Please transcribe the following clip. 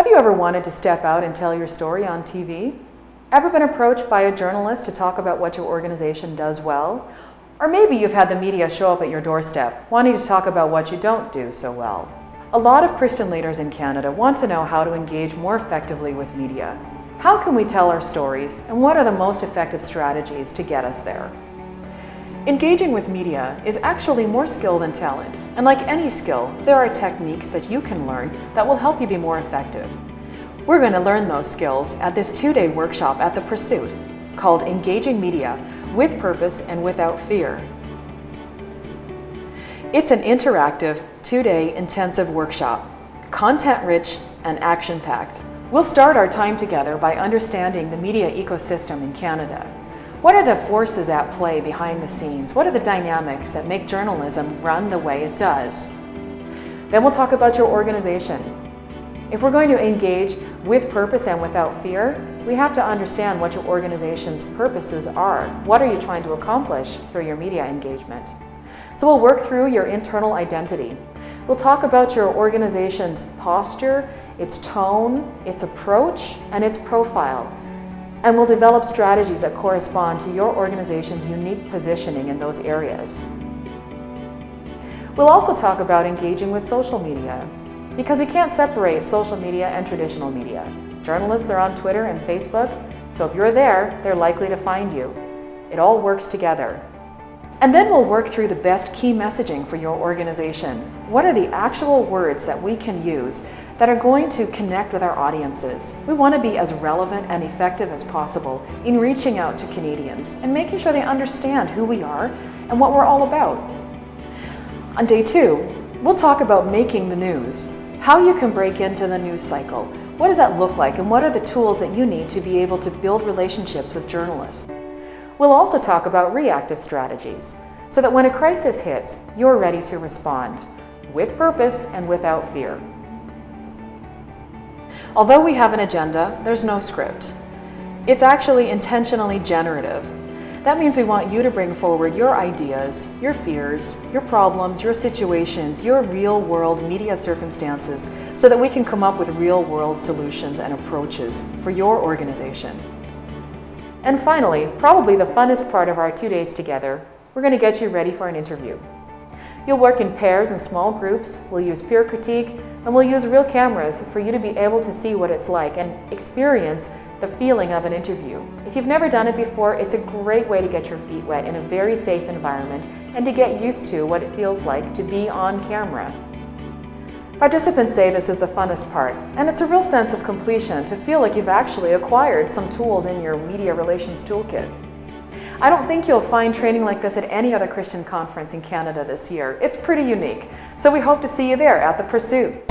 Have you ever wanted to step out and tell your story on TV? Ever been approached by a journalist to talk about what your organization does well? Or maybe you've had the media show up at your doorstep, wanting to talk about what you don't do so well. A lot of Christian leaders in Canada want to know how to engage more effectively with media. How can we tell our stories, and what are the most effective strategies to get us there? Engaging with media is actually more skill than talent, and like any skill, there are techniques that you can learn that will help you be more effective. We're going to learn those skills at this 2-day workshop at The Pursuit, called Engaging Media with Purpose and Without Fear. It's an interactive 2-day intensive workshop, content-rich and action-packed. We'll start our time together by understanding the media ecosystem in Canada. What are the forces at play behind the scenes? What are the dynamics that make journalism run the way it does? Then we'll talk about your organization. If we're going to engage with purpose and without fear, we have to understand what your organization's purposes are. What are you trying to accomplish through your media engagement? So we'll work through your internal identity. We'll talk about your organization's posture, its tone, its approach, and its profile. And we'll develop strategies that correspond to your organization's unique positioning in those areas. We'll also talk about engaging with social media, because we can't separate social media and traditional media. Journalists are on Twitter and Facebook, so if you're there, they're likely to find you. It all works together. And then we'll work through the best key messaging for your organization. What are the actual words that we can use that are going to connect with our audiences? We want to be as relevant and effective as possible in reaching out to Canadians and making sure they understand who we are and what we're all about. On day 2, we'll talk about making the news, how you can break into the news cycle. What does that look like, and what are the tools that you need to be able to build relationships with journalists? We'll also talk about reactive strategies, so that when a crisis hits, you're ready to respond, with purpose and without fear. Although we have an agenda, there's no script. It's actually intentionally generative. That means we want you to bring forward your ideas, your fears, your problems, your situations, your real-world media circumstances, so that we can come up with real-world solutions and approaches for your organization. And finally, probably the funnest part of our 2 days together, we're going to get you ready for an interview. You'll work in pairs and small groups, we'll use peer critique, and we'll use real cameras for you to be able to see what it's like and experience the feeling of an interview. If you've never done it before, it's a great way to get your feet wet in a very safe environment and to get used to what it feels like to be on camera. Participants say this is the funnest part, and it's a real sense of completion to feel like you've actually acquired some tools in your media relations toolkit. I don't think you'll find training like this at any other Christian conference in Canada this year. It's pretty unique, so we hope to see you there at The Pursuit.